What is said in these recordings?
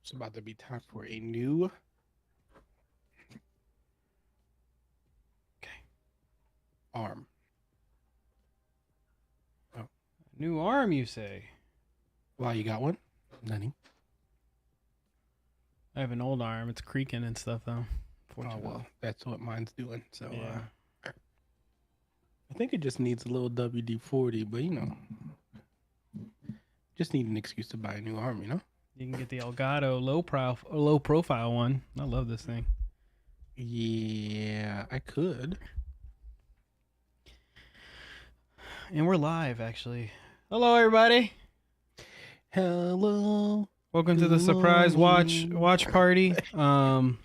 It's about to be time for a new Okay. arm. Oh, New arm, you say? well, you got one? None. I have an old arm. It's creaking and stuff, though. Oh Fortunately. well, that's what mine's doing. So Yeah. I think it just needs a little WD-40, but just need an excuse to buy a new arm. You can get the Elgato low profile one. I love this thing. Yeah, I could. And we're live, actually. Hello, everybody. Hello, Welcome to good the surprise morning. watch party. Alan's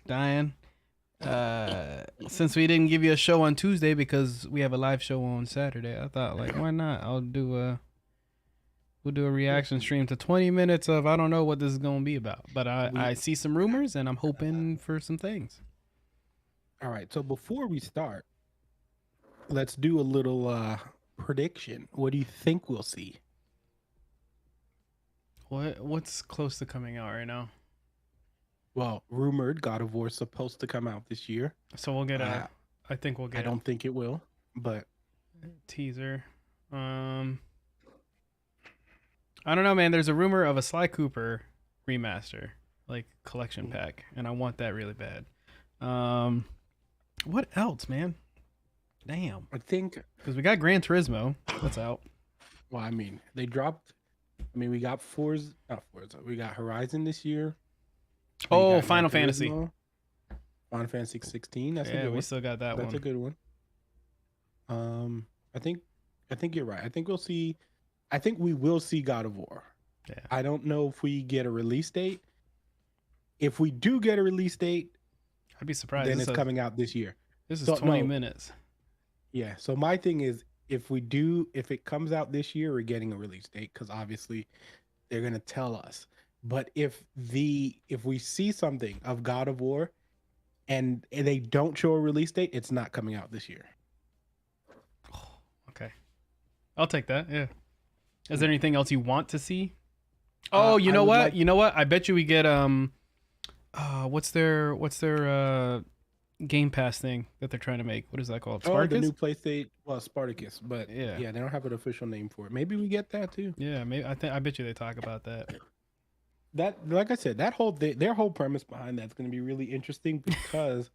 dying. Since we didn't give you a show on Tuesday because we have a live show on Saturday, I thought like, why not? We'll do a reaction stream to 20 minutes of I don't know what this is gonna be about, but I We see some rumors and I'm hoping for some things. all right. So before we start, let's do a little prediction. What do you think we'll see? What's close to coming out right now? Well, rumored God of War is supposed to come out this year. So we'll get Uh, I think we'll I get don't think it will, but a teaser. I don't know, man. There's a rumor of a Sly Cooper remaster, like collection pack, and I want that really bad. Um, what else, man? Damn, I think. because we got Gran Turismo. That's out. Well, I mean, they dropped. I mean, we got Forza, not Forza. We got Horizon this year. We Oh, got Gran Final Fantasy. Turismo, Final Fantasy 16. That's a Yeah, good we one. still got that That's a one. good one. Um, I think, I think you're right. I think we'll see. I think we will see God of War. Yeah, I don't know if we get a release date. If we do get a release date, I'd be surprised. then it's coming out this year. This is So 20 no, minutes. yeah. So my thing is, if it comes out this year, we're getting a release date because obviously they're gonna tell us. But if we see something of God of War and they don't show a release date, it's not coming out this year. Okay, I'll take that. Yeah. Is there anything else you want to see? Uh, Oh, you I know would what? like You know what? I bet you we get what's their Game Pass thing that they're trying to make? What is that called? the Spartacus? new PlayStation, well, Spartacus, but Yeah. yeah, they don't have an official name for it. Maybe we get that too. Yeah, maybe I bet you they talk about that. That, like I said, that whole their whole premise behind that's going to be really interesting because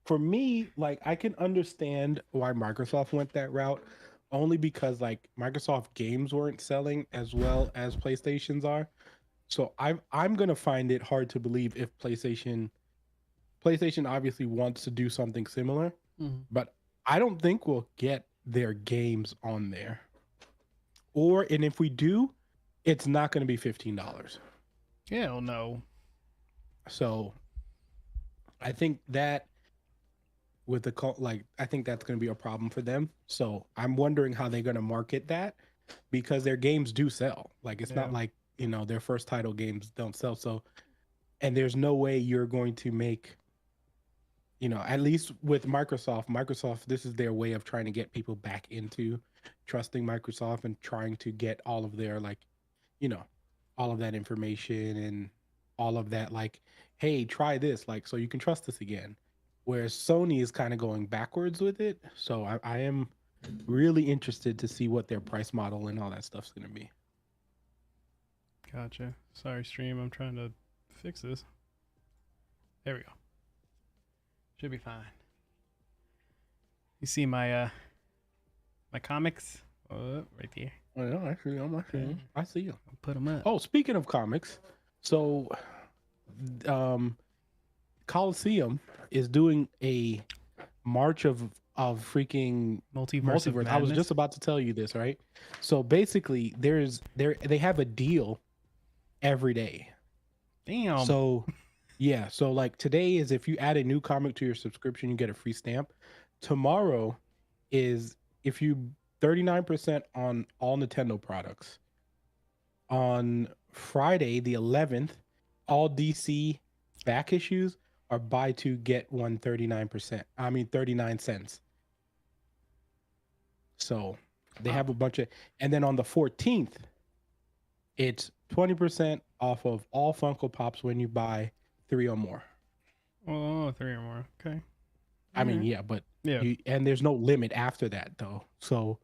for me, like I can understand why Microsoft went that route, only because like Microsoft games weren't selling as well as PlayStation's are. So I'm gonna find it hard to believe if PlayStation obviously wants to do something similar, Mhm. but I don't think we'll get their games on there. And if we do, it's not gonna be $15. Hell no. So I think that with like I think that's going to be a problem for them. So I'm wondering how they're going to market that because their games do sell. Like it's not Yeah. like, their first title games don't sell. So and there's no way you're going to make, at least with Microsoft, this is their way of trying to get people back into trusting Microsoft and trying to get all of their like, you know, all of that information and all of that like, hey, try this, like so you can trust us again. Whereas Sony is kind of going backwards with it. So I am really interested to see what their price model and all that stuff's gonna be. Gotcha. Sorry, stream. I'm trying to fix this. There we go. Should be fine. You see my comics? Right there. Oh, yeah, I see you. I'll put them up. Oh, speaking of comics, so um Coliseum is doing a march of freaking Multiverse of multiverse. I was Madness. just about to tell you this, right? So basically, they have a deal every day. Damn. So yeah, so like today is if you add a new comic to your subscription, you get a free stamp. Tomorrow is if you 39% on all Nintendo products. On Friday, the 11th, all DC back issues are buy two get one 39%. I mean 39 cents. So they have a bunch of, and then on the 14th, It's 20% off of all Funko Pops when you buy 3 or more. Oh, 3 or more. Okay. I mean, Alright. yeah, but Yeah. and there's no limit after that though. So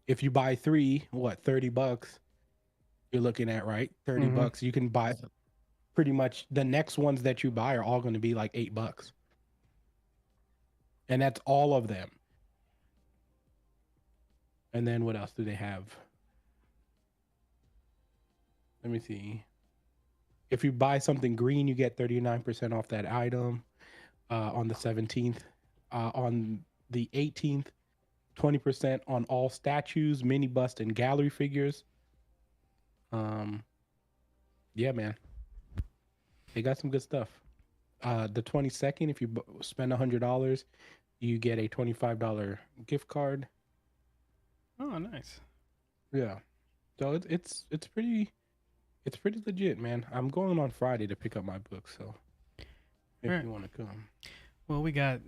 if you buy 3, what, $30 you're looking at, right? $30. You can buy pretty much the next ones that you buy are all going to be like $8. And that's all of them. And then what else do they have? Let me see. If you buy something green, you get 39% off that item on the 17th. On the 18th, 20% on all statues, mini bust, and gallery figures. Yeah, man. They got some good stuff. The 22nd, if you spend $100, you get a $25 gift card. Oh, nice. Yeah. So it's pretty legit, man. I'm going on Friday to pick up my book, so if you want to come. Well, we got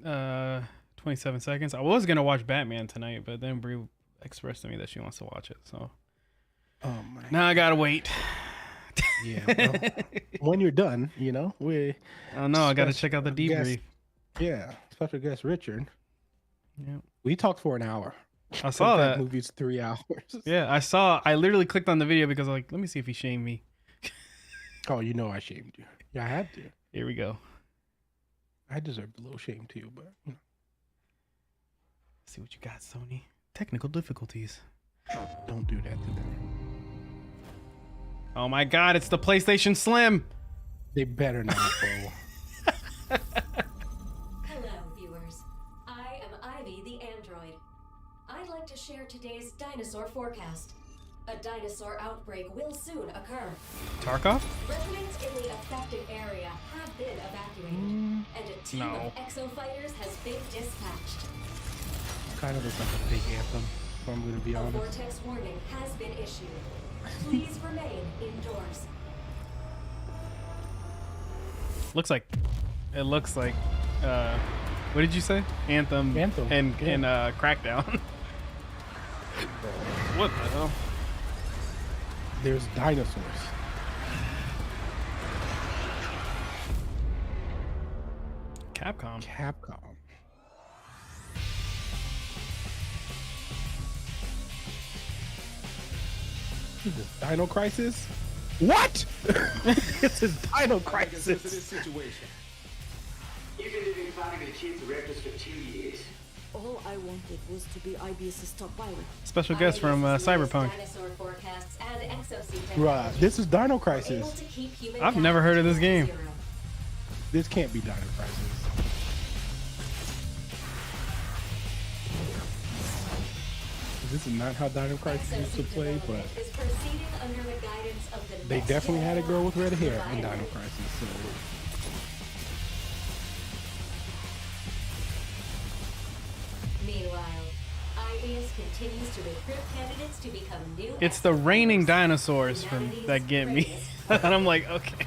27 seconds. I was gonna watch Batman tonight, but then Brie expressed to me that she wants to watch it, so now I gotta wait. Yeah. Well, when you're done, you know, I gotta check out the debrief. Yeah, special guest Richard. Yeah. We talked for an hour. I saw that. Movie's 3 hours. Yeah, I literally clicked on the video because I'm like, let me see if he shamed me. Oh, you know I shamed you. Yeah, I had to. Here we go. I deserved a little shame too, but you know. Let's see what you got, Sony. Technical difficulties. Don't do that to them. Oh my God, it's the PlayStation Slim. They better not, bro. Hello, viewers. I am Ivy the android. I'd like to share today's dinosaur forecast. A dinosaur outbreak will soon occur. Tarkov? Residents in the affected area have been evacuated, and a team of exo fighters has been dispatched. Kind of looks like a fake anthem, if I'm going to be honest. A vortex warning has been issued. Please remain indoors. It looks like what did you say? Anthem. And Crackdown. What the hell? There's dinosaurs. Capcom. Is this Dino Crisis? What? This is Dino Crisis. For this situation. You've been living family chief directors for 2 years. All I wanted was to be IBS's top pilot. Special guest from Cyberpunk. Dinosaur forecasts and exosuit Right. technology This is Dino able Crisis. to keep human I've never heard of this game. zero. This can't be Dino Crisis. This is not how Dino Crisis used to play, but Is proceeding under the guidance of the they next definitely had a girl with red hair in generation. Dino Crisis. So Meanwhile, IBS continues to recruit candidates to become new. It's the raining dinosaurs that get me. And I'm like, okay.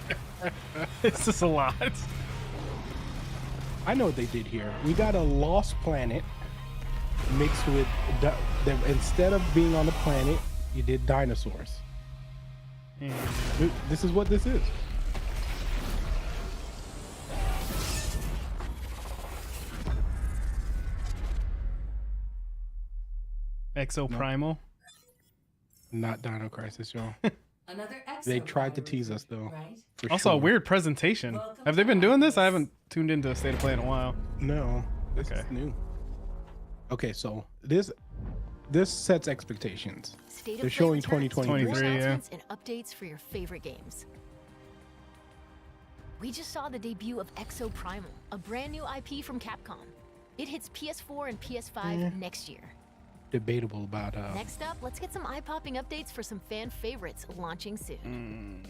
This is a lot. I know what they did here. We got a lost planet mixed with instead of being on the planet, you did dinosaurs. This is what this is. Exoprimal. Not Dino Crisis, y'all. Another They tried to tease us though. right? for Also, a sure. weird presentation. Have they been doing this? I haven't tuned into State of Play in a while. No, this Okay. is new. Okay, so this sets expectations. State of They're Play showing returns. 2023. More 23, yeah. announcements and updates for your favorite games. We just saw the debut of Exoprimal, a brand new IP from Capcom. It hits PS4 and PS5 next year. Debatable about Next up, let's get some eye-popping updates for some fan favorites launching soon.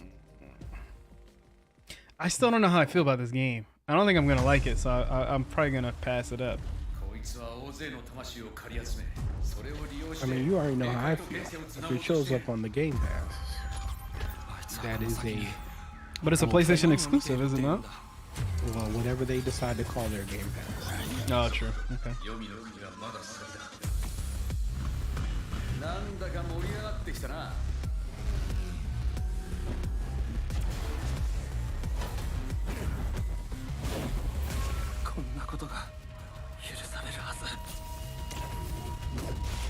I still don't know how I feel about this game. I don't think I'm gonna like it, so I'm probably gonna pass it up. I mean, you already know how I feel. If it shows up on the Game Pass, that is a But it's a PlayStation exclusive, is it not? well, whatever they decide to call their Game Pass. No, true. Okay.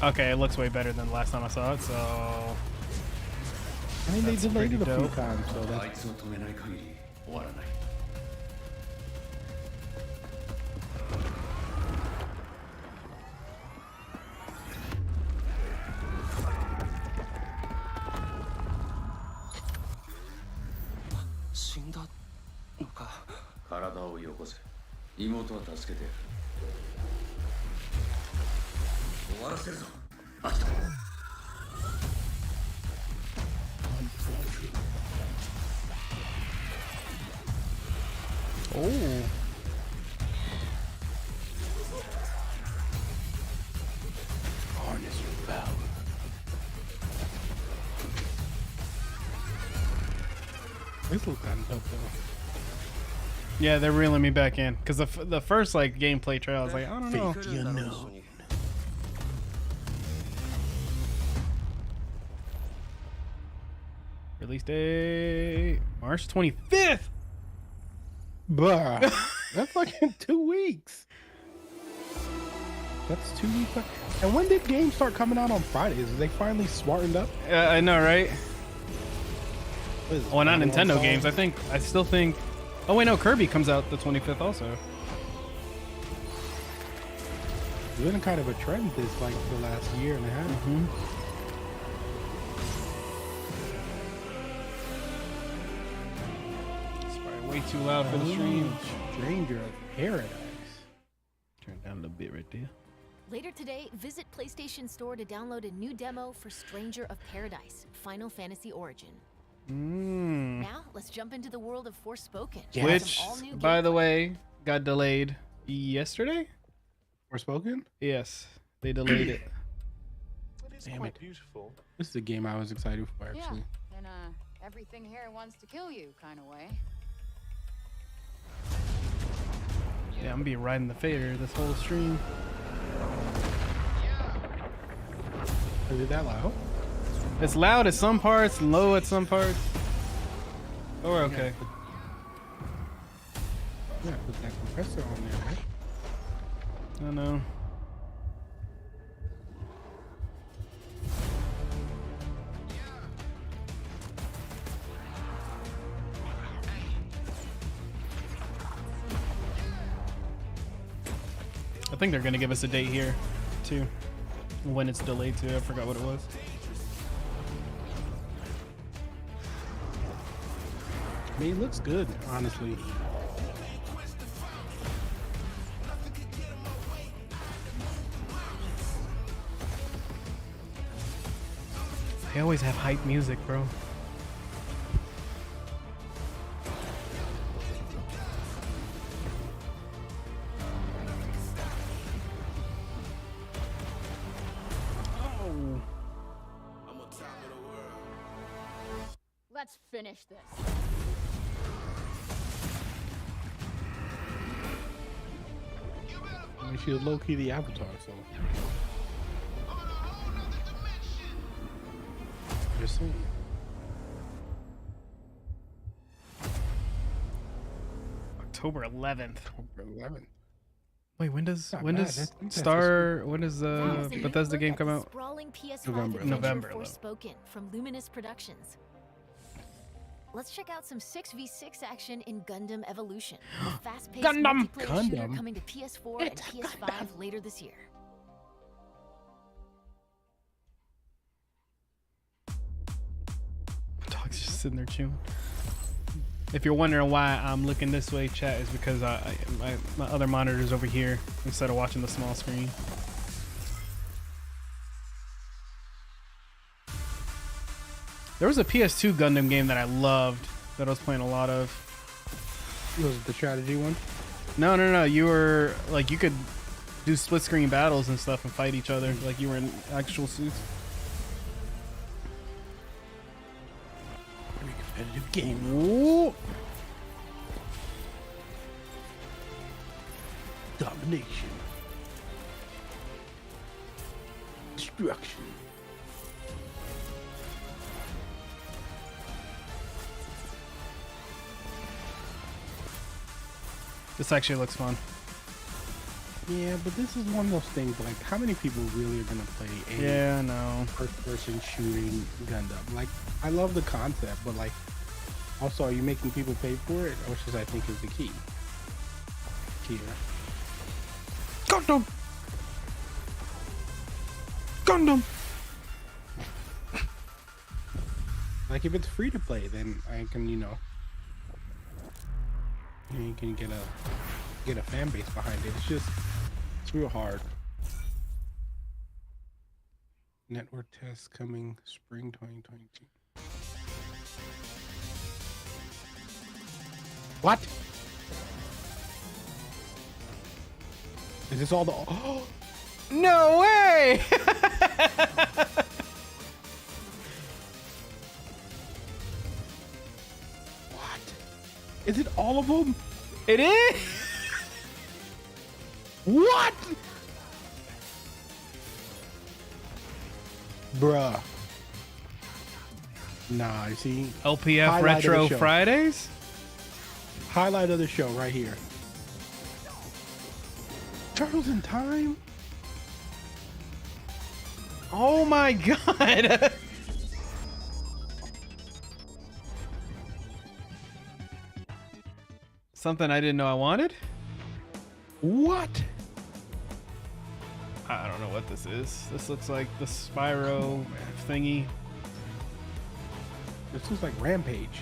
Okay, it looks way better than the last time I saw it. So I mean, they That's delayed it a pretty few dope. times, so あ that's いつを止めない限り終わらない。死んだのか。体をよこせ。妹は助けてやる。終わらせるぞ。秋田。 oh, harness your power. This looks kind of dope though. yeah, they're reeling me back in because the first like gameplay trail, I was like, I don't know. Fate the unknown. Release date March 25th. Bruh, that's like in 2 weeks. That's 2 weeks. And when did games start coming out on Fridays? Are they finally smartened up? I know, right? What is this, Well, not Pokemon Nintendo Fall? games. I still think. Oh wait, no, Kirby comes out the 25th also. It's been kind of a trend this like the last year and a half. Mm-hmm. It's probably way too loud for the stream. Stranger of Paradise. Turn it down a little bit right there. Later today, visit PlayStation Store to download a new demo for Stranger of Paradise, Final Fantasy Origin. Now, let's jump into the world of Forspoken. Yeah. with Which, some all-new by the gameplay. way, got delayed yesterday. Forspoken? Yes, they delayed it. It is Damn quite it. beautiful. This is a game I was excited for actually. Yeah, in a everything here wants to kill you kind of way. Yeah, I'm gonna be riding the fader this whole stream. Is it that loud? It's loud at some parts, low at some parts. Oh, we're okay. Yeah, put that compressor on there, right? I know. I think they're gonna give us a date here, too. When it's delayed to, I forgot what it was. I mean, it looks good, honestly. They always have hype music, bro. Oh. Let's finish this. I mean, she was low-key the Avatar, so. Just saying. October 11th. 11. Wait, when does Not when bad. does That's this Star when does That was a new Bethesda look game at come the out? Sprawling PS5 November. adventure November, though. Forspoken from Luminous Productions. Let's check out some 6v6 action in Gundam Evolution, a fast-paced Gundam! multiplayer shooter Gundam? coming to PS4 and PS5 later this year. Dog's just sitting there chewing. If you're wondering why I'm looking this way, chat, is because my other monitor's over here instead of watching the small screen. There was a PS2 Gundam game that I loved that I was playing a lot of. Was it the strategy one? No. You were like you could do split screen battles and stuff and fight each other like you were in actual suits. Very competitive game. Ooh. Domination. Destruction. This actually looks fun. Yeah, but this is one of those things. Like, how many people really are gonna play a Yeah, I know. first-person shooting Gundam? Like, I love the concept, but like, also, are you making people pay for it, which is, I think, is the key. Here. Gundam. Gundam. Like, if it's free to play, then I can, you can get a fan base behind it. It's real hard. Network tests coming spring 2022. What? Is this all the? Oh, No way! what? Is it all of them? It is. What? Bruh. Nah, you see? LPF Highlight of Retro the show. Fridays. Highlight of the show right here. Turtles in Time? Oh my god. Something I didn't know I wanted? What? I don't know what this is. This looks like the Spyro thingy. This looks like Rampage.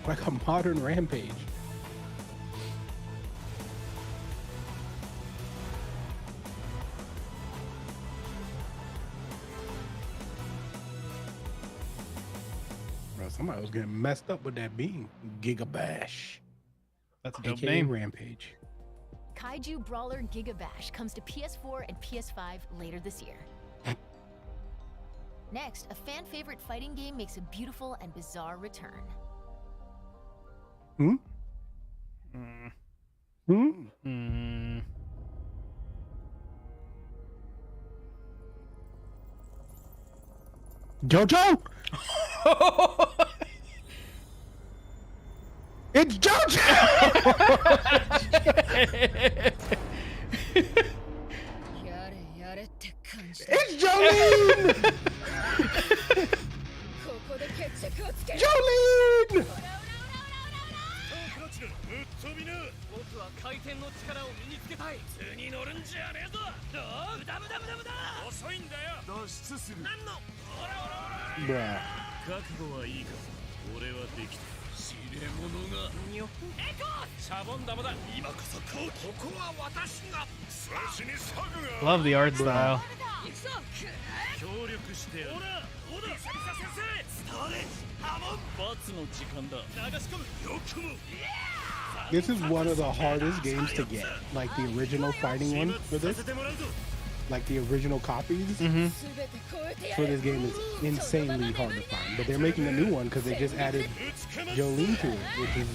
Like a modern Rampage. Bro, somebody was getting messed up with that beam. Gigabash. That's a dope AKA name. Rampage. Kaiju Brawler Giga Bash comes to PS4 and PS5 later this year. Next, a fan favorite fighting game makes a beautiful and bizarre return. Hmm? Mm. Hmm? Mm. Jojo? It's Jojo! It's Jolene! Jolene! 僕は回転の力を身につけたい。図に乗るんじゃねえぞ。無駄無駄無駄無駄。遅いんだよ。脱出する。何の？ほらほらほら。 Bruh. 覚悟はいいか。俺はできた。知れ者が。にょ。エコー。シャボン玉だ。今こそこう。ここは私が。そっちにサグが。 Love the art style. 協力してやる。ほら、ほら。先生。スターレッジ。ハモン。罰の時間だ。流し込む。よくも。 This is one of the hardest games to get. Like the original fighting one for this. Like the original copies for this game is insanely hard to find. But they're making a new one because they just added Jolene to it, which is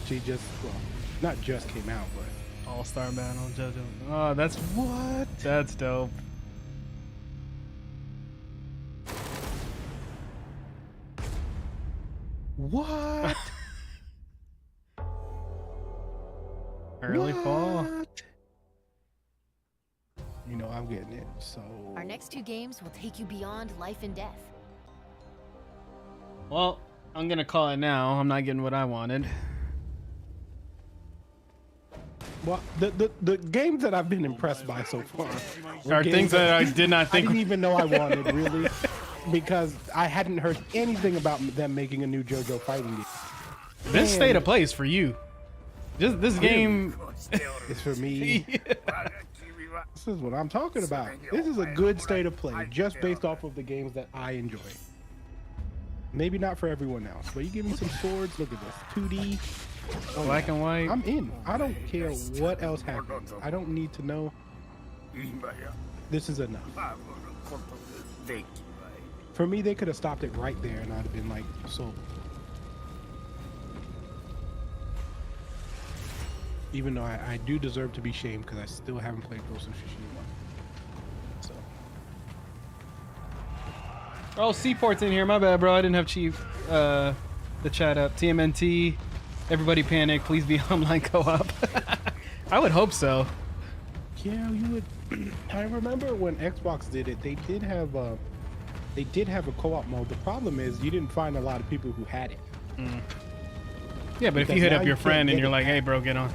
she just well, not just came out, but All-Star Battle, JoJo. Oh, that's what? That's dope. what? Early fall. What? You know I'm getting it. So Our next two games will take you beyond life and death. Well, I'm gonna call it now. I'm not getting what I wanted. well, the games that I've been impressed by so far Are games things that I did not I think. didn't even know I wanted really, because I hadn't heard anything about them making a new JoJo fighting game. This state of play is for you. Just this game. It's for me. This is what I'm talking about. This is a good state of play, just based off of the games that I enjoy. Maybe not for everyone else, but you give me some swords. Look at this, 2D, Black and white. I'm in. I don't care what else happens. I don't need to know. This is enough. For me, they could have stopped it right there, and I'd have been like, sold. Even though I do deserve to be shamed because I still haven't played Ghost of Tsushima 1. So. Oh, Seaport's in here. My bad, bro. I didn't have Chief the chat up. TMNT. Everybody panic. Please be online co-op. I would hope so. Yeah, you would. I remember when Xbox did it. They did have a co-op mode. The problem is you didn't find a lot of people who had it. Yeah, but if you Because hit now up you your can't friend and get you're it like, back. "Hey, bro, get on."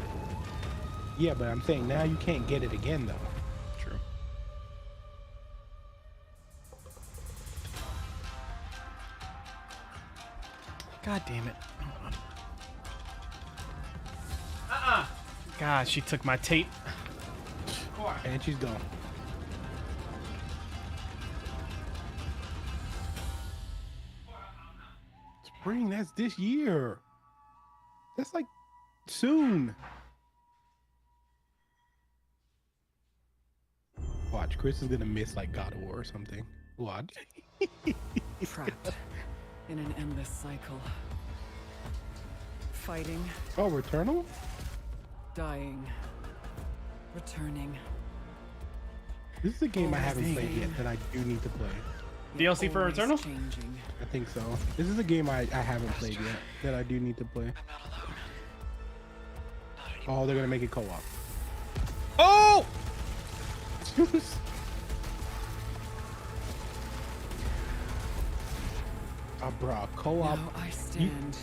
Yeah, but I'm saying now you can't get it again though. True. God damn it. Hold on. God, she took my tape. And she's gone. Spring, that's this year. That's like soon. Watch, Chris is gonna miss like God of War or something. Watch. Trapped in an endless cycle. Fighting, Oh, Returnal? dying, returning. This is a game I haven't played yet that I do need to play. DLC for Always Returnal? Changing. I think so. This is a game I haven't played yet that I do need to play. Oh, they're gonna make it co-op. Oh! Bro, co-op. Now I stand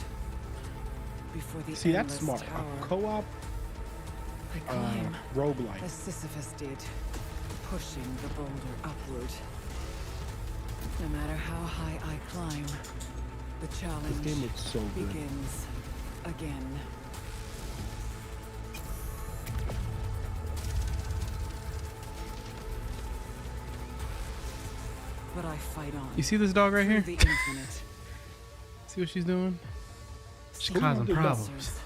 before the See, that's endless smart. tower. A co-op I climb roguelike. as Sisyphus did, pushing the boulder upward. No matter how high I climb, the challenge This game looks so good. begins again. But I fight on. You see this dog right here? through the infinite. See what she's doing? She's Ooh, causing the problems.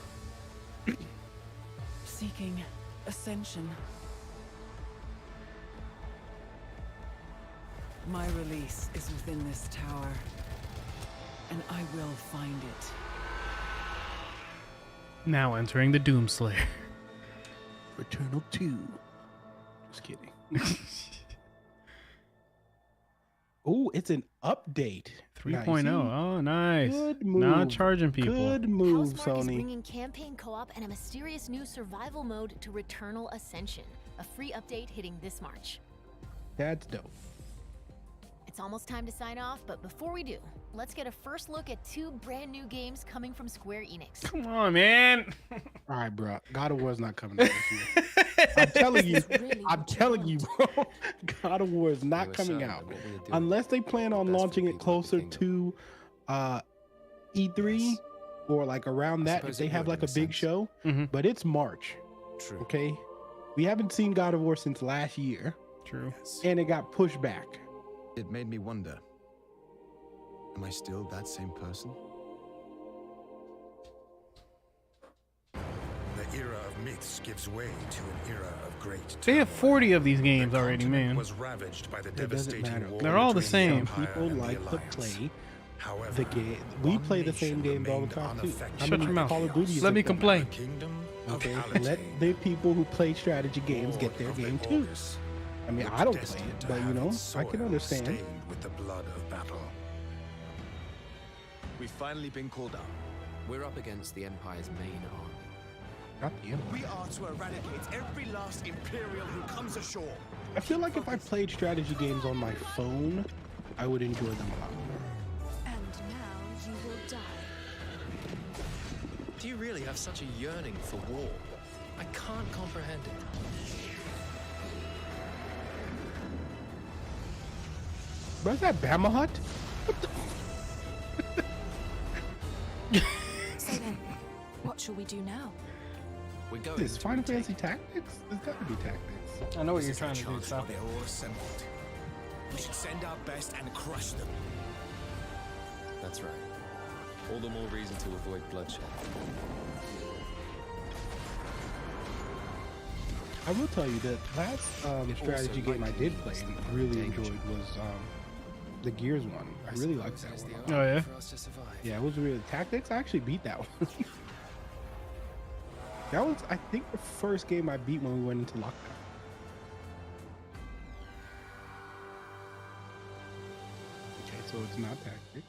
Seeking ascension. My release is within this tower, and I will find it. Now entering the Doomslayer. Returnal 2. Just kidding. Oh, it's an update. 3.0. Oh, nice. Good move. Not charging people. Good move, Housemarque is Sony. bringing campaign co-op and a mysterious new survival mode to Returnal Ascension, a free update hitting this March. That's dope. It's almost time to sign off, but before we do, let's get a first look at 2 brand new games coming from Square Enix. Come on, man. All right, bro. God of War's not coming out this year. I'm telling you. Really I'm what telling you you, bro. God of War is not coming out unless they plan on launching it closer to E3 or like around that. If they have like a big show, but it's March. True. Okay, we haven't seen God of War since last year. True. And it got pushed back. It made me wonder, am I still that same person? The era of myths gives way to an era of great. They have 40 of these games already, man. Was ravaged by the It doesn't devastating matter. war They're all the between same. Empire People and the like to Alliance. play However, the game. We one play the same nation games all the remained time too. unaffected How Shut many your mouth. Call of Duties Let have me come out? complain. Kingdom of Okay, Palatine, let the people who play strategy games get their Lord of game the too. Orcus, I mean, was I don't play destined it, to but you have know, its I can soil understand. stained with the blood of battle. We've finally been called up. We're up against the Empire's main army. Not the Empire. We are to eradicate every last Imperial who comes ashore. I feel like if I played strategy games on my phone, I would enjoy them a lot more. And now you will die. Do you really have such a yearning for war? I can't comprehend it. Bro, is that Bama Hut? So then, what shall we do now? We're going This to Final retake Fantasy Tactics? There's gotta be Tactics. I know what This you're is trying the to do, chance Sal. where they're all assembled. We should send our best and crush them. That's right. All the more reason to avoid bloodshed. I will tell you that last strategy game I did play and really enjoyed was the Gears one. I really liked that one. Oh, yeah? For us to survive. Yeah, it was really Tactics. I actually beat that one. That was, I think, the first game I beat when we went into lockdown. Okay, so it's not Tactics,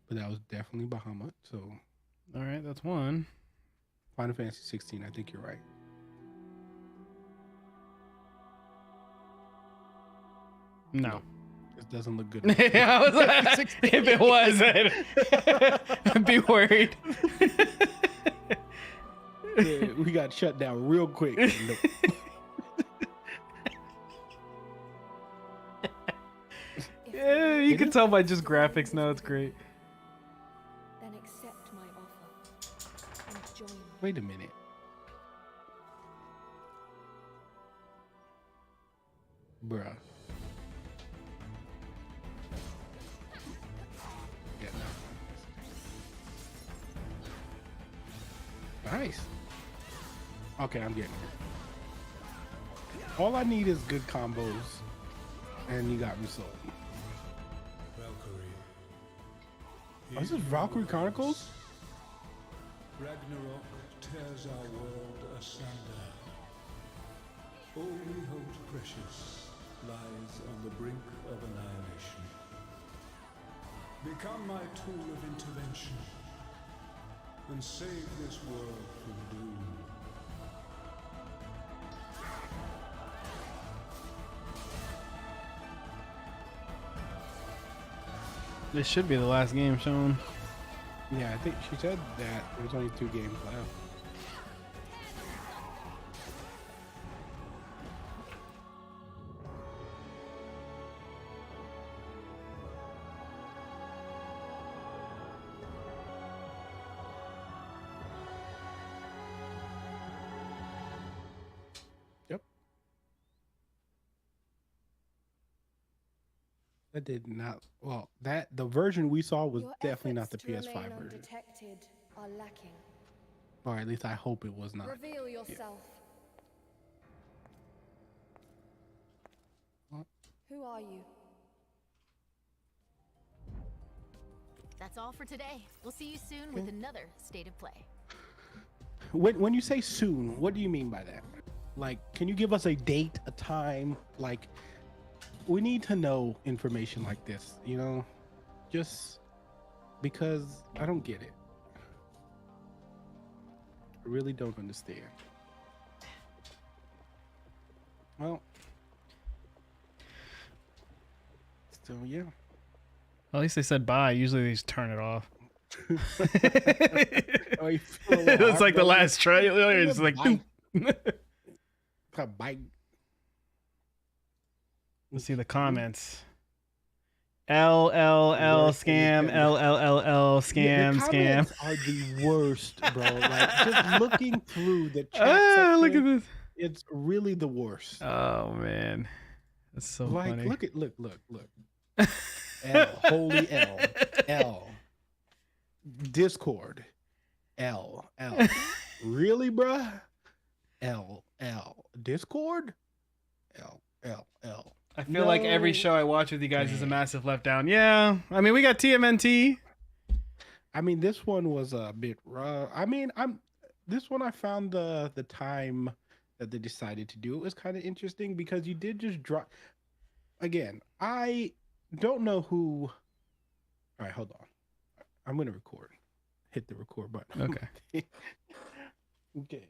but that was definitely Bahamut. So All right, that's one. Final Fantasy 16. I think you're right. No. It doesn't look good. I was like, if it was, I'd be worried. Yeah, we got shut down real quick. Yeah, you can tell by just graphics. No, it's great. Then accept my offer and join me. Wait a minute. Bruh. Yeah, no. Nice. Okay, I'm getting it. All I need is good combos, and you got me sold. Oh, this is Valkyrie Chronicles? Ragnarok tears our world asunder. All we hold precious lies on the brink of annihilation. Become my tool of intervention and save this world from doom. This should be the last game shown. Yeah, I think she said that there's only 2 games left. Yep. That did not. Well, that the version we saw was Your definitely not the efforts to PS5 remain version. undetected are lacking. Or at least I hope it was not. Reveal yourself. What? Who are you? That's all for today. We'll see you soon with another State of Play. When you say soon, what do you mean by that? Like, can you give us a date, a time? Like, we need to know information like this, you know? Just because I don't get it. I really don't understand. Well, still, yeah. At least they said bye. Usually they just turn it off. Oh, you feel a little It's like the last trailer. It's like, bite. A bite. let's see the comments. LLL scam, LLLL scam, The scam. comments are the worst, bro. Like, just looking through the chat Ah, look section, at this. it's really the worst. Oh man, that's so Like, funny. look. L, holy L, L. Discord, L. Really, bruh? L. Discord, L. I feel like every No. show I watch with you guys is a massive letdown. Yeah, I mean we got TMNT. I mean, this one was a bit rough. I mean, this one I found the time that they decided to do it was kind of interesting because you did just drop. Again, I don't know who. All right, hold on. I'm gonna record. Hit the record button. Okay. Okay.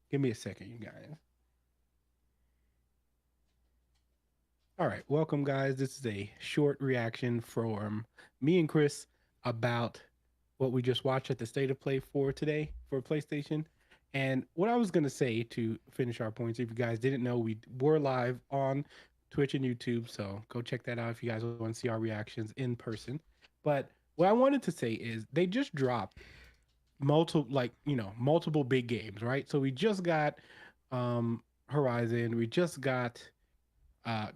Give me a second, you guys. All right, welcome, guys. This is a short reaction from me and Chris about what we just watched at the State of Play for today for PlayStation. And what I was going to say to finish our points, if you guys didn't know, we were live on Twitch and YouTube, so go check that out if you guys want to see our reactions in person. But what I wanted to say is they just dropped multiple big games, right? So we just got Horizon, we just got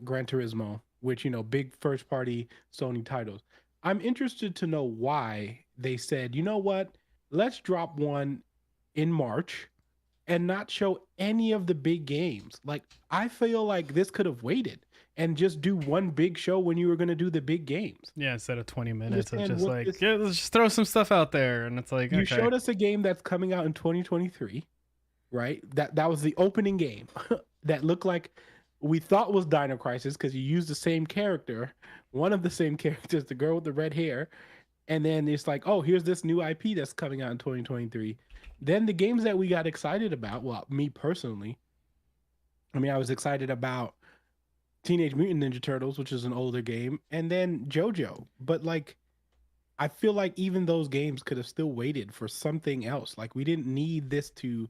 Gran Turismo, which, big first party Sony titles. I'm interested to know why they said, you know what, let's drop one in March and not show any of the big games. Like, I feel like this could have waited and just do one big show when you were going to do the big games. Yeah, instead of 20 minutes of Understand just what like, this- yeah, let's just throw some stuff out there. And it's like, You okay. showed us a game that's coming out in 2023, right? That was the opening game that looked like we thought was Dino Crisis because you used the same character, one of the same characters, the girl with the red hair. And then it's like, oh, here's this new IP that's coming out in 2023. Then the games that we got excited about, well, me personally, I mean, I was excited about Teenage Mutant Ninja Turtles, which is an older game, and then JoJo. But like, I feel like even those games could have still waited for something else. Like, we didn't need this to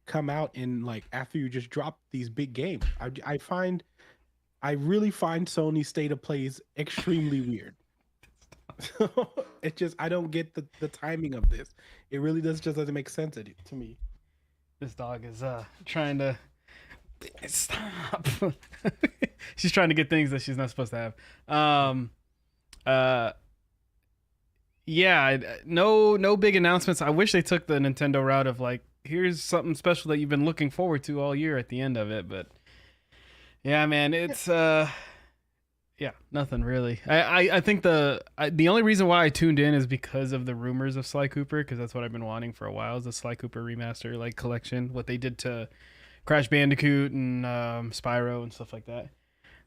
come out in like after you just drop these big games. I really find Sony's state of plays extremely weird. It just, I don't get the timing of this. It really doesn't make sense to me. This dog is trying to stop. She's trying to get things that she's not supposed to have. Yeah, no big announcements. I wish they took the Nintendo route of like, here's something special that you've been looking forward to all year at the end of it. But yeah, man, it's yeah, nothing really. I think the only reason why I tuned in is because of the rumors of Sly Cooper, because that's what I've been wanting for a while, is the Sly Cooper Remaster like collection, what they did to Crash Bandicoot and Spyro and stuff like that.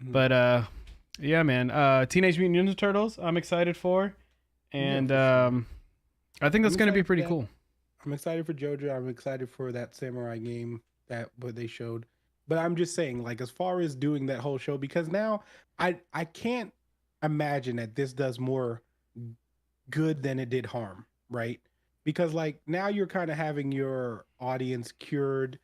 Mm-hmm. But yeah, man, Teenage Mutant Ninja Turtles I'm excited for, and I think that's going to be pretty cool. I'm excited for JoJo. I'm excited for that samurai game that what they showed. But I'm just saying, like, as far as doing that whole show, because now I can't imagine that this does more good than it did harm, right? Because like now you're kind of having your audience curated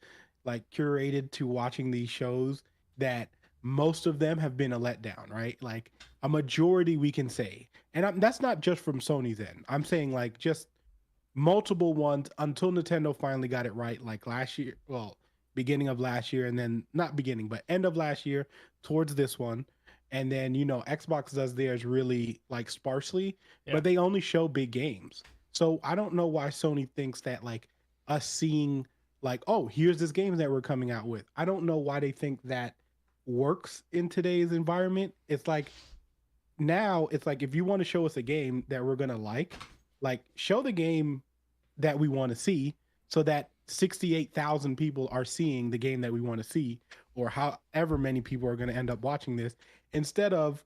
to watching these shows that most of them have been a letdown, right? Like a majority we can say, and that's not just from Sony's end. I'm saying like just multiple ones until Nintendo finally got it right, like last year. Well, beginning of last year, and then not beginning, but end of last year towards this one. And then, you know, Xbox does theirs really like sparsely, but they only show big games. So I don't know why Sony thinks that like us seeing like, oh, here's this game that we're coming out with. I don't know why they think that works in today's environment. It's like now it's like, if you want to show us a game that we're going to like show the game that we want to see so that 68,000 people are seeing the game that we want to see, or however many people are going to end up watching this, instead of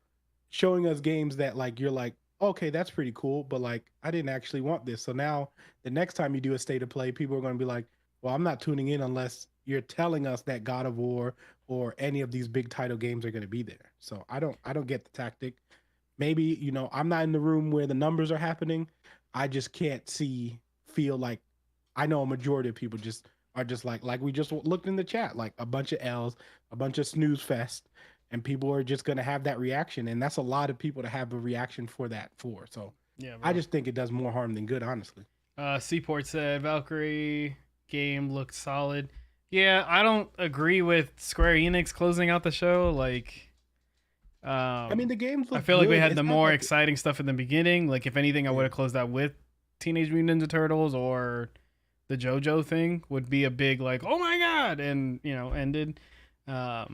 showing us games that like you're like, okay, that's pretty cool, but like I didn't actually want this. So now the next time you do a state of play, people are going to be like, well, I'm not tuning in unless you're telling us that God of War or any of these big title games are going to be there. So I don't get the tactic. Maybe, you know, I'm not in the room where the numbers are happening. I just can't feel like, I know a majority of people just are just like we just looked in the chat, like a bunch of L's, a bunch of snooze fest, and people are just going to have that reaction. And that's a lot of people to have a reaction for. So yeah, bro. I just think it does more harm than good, honestly. Seaport said Valkyrie game looked solid. Yeah, I don't agree with Square Enix closing out the show. Like, I mean, the games look I feel good. Like we had the more like exciting stuff in the beginning. Like, if anything, I would have closed out with Teenage Mutant Ninja Turtles or the JoJo thing would be a big like, oh my god, and you know, ended. I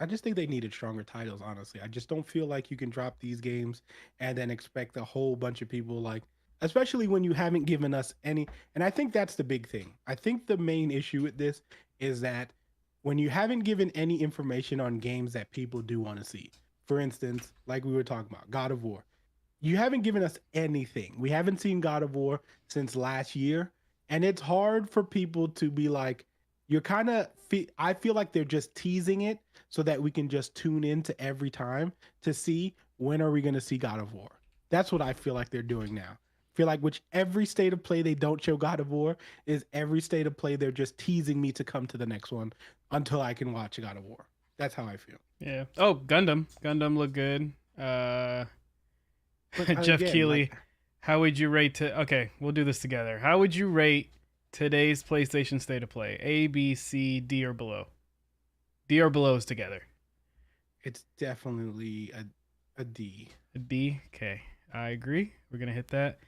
just think they needed stronger titles, honestly. I just don't feel like you can drop these games and then expect a whole bunch of people, like, especially when you haven't given us any. And I think that's the big thing. I think the main issue with this is that when you haven't given any information on games that people do want to see, for instance, like we were talking about God of War, you haven't given us anything. We haven't seen God of War since last year. And it's hard for people to be like, you're kind of, I feel like they're just teasing it so that we can just tune in to every time to see when are we going to see God of War. That's what I feel like they're doing now. I feel like every state of play they don't show God of War is every state of play they're just teasing me to come to the next one until I can watch God of War. That's how I feel. Yeah. Oh, Gundam looked good. Jeff Keighley. How would you rate okay, we'll do this together. How would you rate today's PlayStation State of Play? A, B, C, D, or below? D or below is together. It's definitely a D. A D? Okay. I agree. We're going to hit that.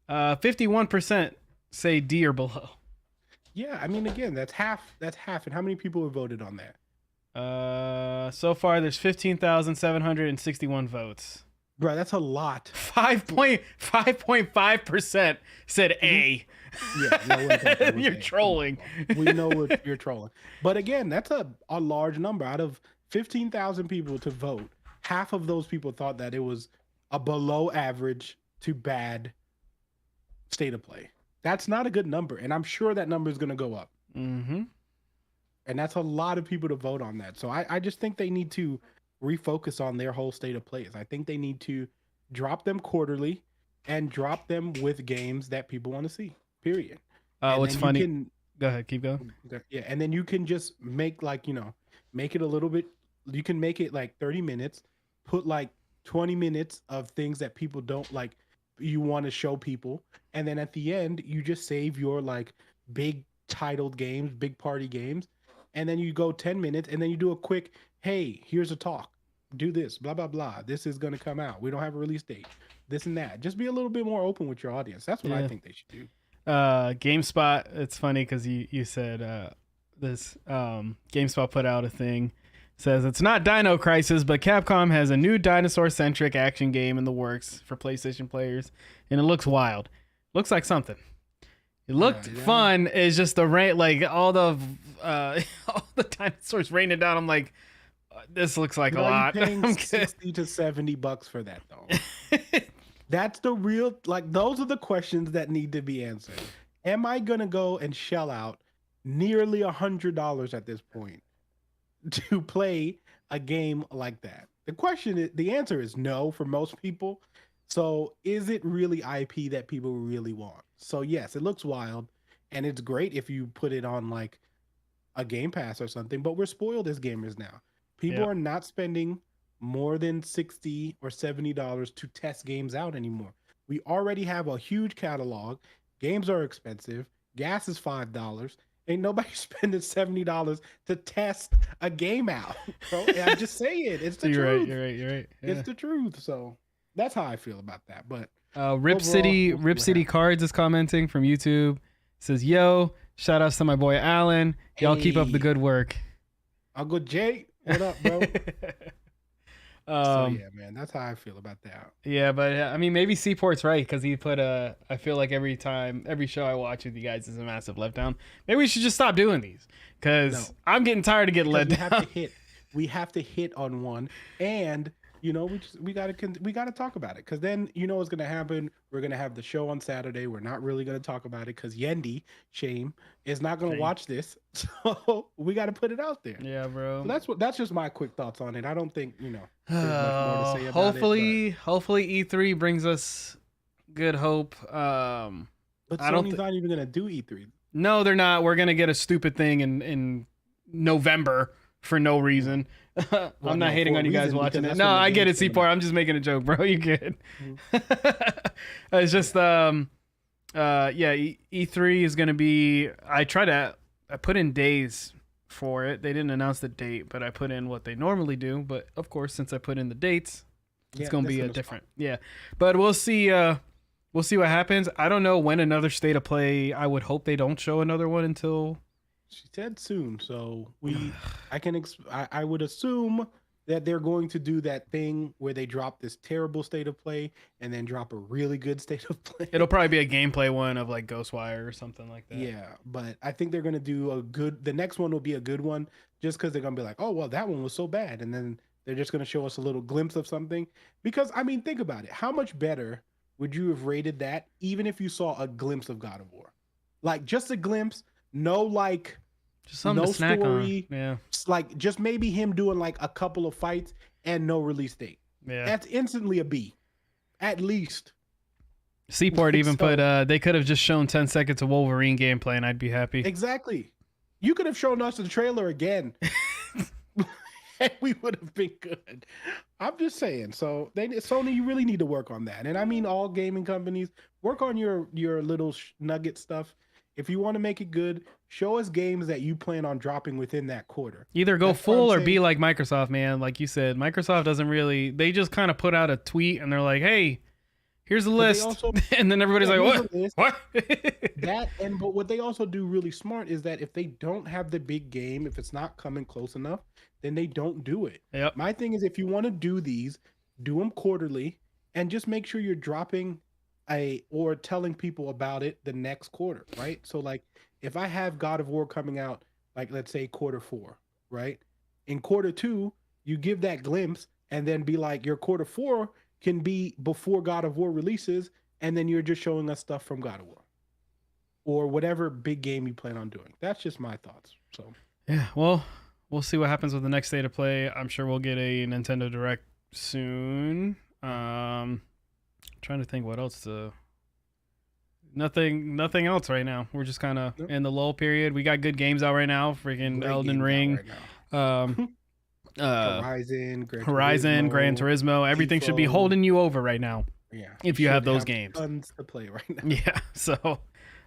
51% say D or below. Yeah, I mean, again, that's half. And how many people have voted on that? So far, there's 15,761 votes. Bro, that's a lot. 5.5% said A. Yeah, no one thought that was You're A. trolling. We know you're trolling. But again, that's a large number. Out of 15,000 people to vote, half of those people thought that it was a below average to bad state of play. That's not a good number. And I'm sure that number is going to go up. Mm-hmm. And that's a lot of people to vote on that. So I just think they need to refocus on their whole state of plays. I think they need to drop them quarterly and drop them with games that people want to see. Period. What's funny? Go ahead, keep going. Yeah, and then you can just make make it a little bit. You can make it like 30 minutes. Put like 20 minutes of things that people don't like. You want to show people, and then at the end, you just save your like big titled games, big party games, and then you go 10 minutes, and then you do a quick, hey, here's a talk. Do this, blah blah blah. This is gonna come out. We don't have a release date. This and that. Just be a little bit more open with your audience. That's what I think they should do. GameSpot, it's funny because you said this GameSpot put out a thing, says it's not Dino Crisis, but Capcom has a new dinosaur-centric action game in the works for PlayStation players, and it looks wild. Looks like something. It looked fun. It's just the rain, like all the dinosaurs raining down. I'm like, this looks like a lot. Paying $60 to $70 for that though. That's the real, like, those are the questions that need to be answered. Am I gonna go and shell out nearly $100 at this point to play a game like that? The answer is no for most people. So is it really IP that people really want? So yes, it looks wild, and it's great if you put it on like a Game Pass or something, but we're spoiled as gamers now. People are not spending more than $60 or $70 to test games out anymore. We already have a huge catalog. Games are expensive. Gas is $5. Ain't nobody spending $70 to test a game out, bro. I'm just saying, it's the truth. You're right. Yeah. It's the truth. So that's how I feel about that. But Rip City Cards is commenting from YouTube. Says, "Yo, shout outs to my boy Alan. Y'all keep up the good work." Uncle Jay, what up, bro? So yeah, man, that's how I feel about that. Yeah, but I mean, maybe Seaport's right because he put I feel like every show I watch with you guys is a massive letdown. Maybe we should just stop doing these because I'm getting tired of getting let down. We have to hit on one, and we gotta talk about it because then what's gonna happen. We're gonna have the show on Saturday. We're not really gonna talk about it because Yendi is not gonna watch this, so we gotta put it out there. Yeah, bro. So that's just my quick thoughts on it. I don't think there's much more to say about hopefully E3 brings us good hope. But Sony's not even gonna do E3. No, they're not. We're gonna get a stupid thing in November for no reason. I'm not hating on you guys watching it. No, I get it, Seaport. I'm just making a joke, bro. You good? It's just E3 is gonna be. I put in days for it. They didn't announce the date, but I put in what they normally do. But of course, since I put in the dates, it's gonna be a different. Yeah, but we'll see. We'll see what happens. I don't know when another state of play. I would hope they don't show another one until. She said soon, so I would assume that they're going to do that thing where they drop this terrible state of play and then drop a really good state of play. It'll probably be a gameplay one of like Ghostwire or something like that. Yeah, but I think they're going to do the next one will be a good one just because they're going to be like, oh, well, that one was so bad. And then they're just going to show us a little glimpse of something. Because, I mean, think about it. How much better would you have rated that even if you saw a glimpse of God of War? Like, just a glimpse, no, like... Just something to snack on. Yeah. Like just maybe him doing like a couple of fights and no release date. Yeah. That's instantly a B. At least. Seaport even put they could have just shown 10 seconds of Wolverine gameplay and I'd be happy. Exactly. You could have shown us the trailer again. And we would have been good. I'm just saying. So Sony, you really need to work on that. And I mean all gaming companies, work on your little nugget stuff. If you want to make it good, show us games that you plan on dropping within that quarter. Either go full or be like Microsoft, man. Like you said, Microsoft doesn't really... They just kind of put out a tweet and they're like, hey, here's a list. And then everybody's like, what? But what they also do really smart is that if they don't have the big game, if it's not coming close enough, then they don't do it. Yep. My thing is if you want to do these, do them quarterly and just make sure you're dropping or telling people about it the next quarter, right? So like if I have God of War coming out, like let's say Q4, right? In Q2, you give that glimpse and then be like your Q4 can be before God of War releases, and then you're just showing us stuff from God of War or whatever big game you plan on doing. That's just my thoughts. So Yeah, well, we'll see what happens with the next State of Play. I'm sure we'll get a Nintendo Direct soon. Trying to think what else to. Nothing else right now. We're just kind of in the lull period. We got good games out right now. Freaking Great Elden Ring, Horizon, Gran Turismo. Everything should be holding you over right now. Yeah, if you have those games. Tons to play right now. Yeah. So,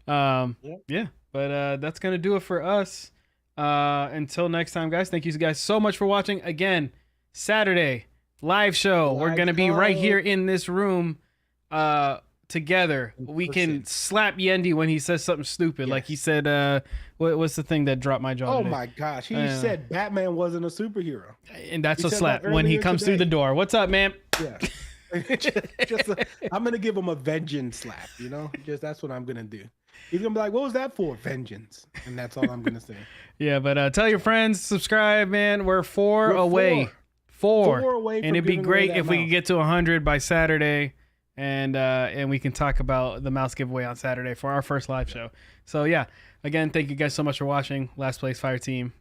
yeah. But that's gonna do it for us. Until next time, guys. Thank you guys so much for watching. Again, Saturday live show. We're gonna be right here in this room. Together we can slap Yendi when he says something stupid. Like he said, what's the thing that dropped my jaw Oh today? my gosh, he said Batman wasn't a superhero, and that's a slap when he comes through the door. What's up, man? Yeah. I'm gonna give him a vengeance slap, that's what I'm gonna do. He's gonna be like, what was that for? Vengeance. And that's all I'm gonna say. Yeah, but tell your friends, subscribe, man. We're four away. Four away, and it'd be great if we could get to 100 by Saturday. And we can talk about the mouse giveaway on Saturday for our first live show. So yeah, again, thank you guys so much for watching. Last Place Fire Team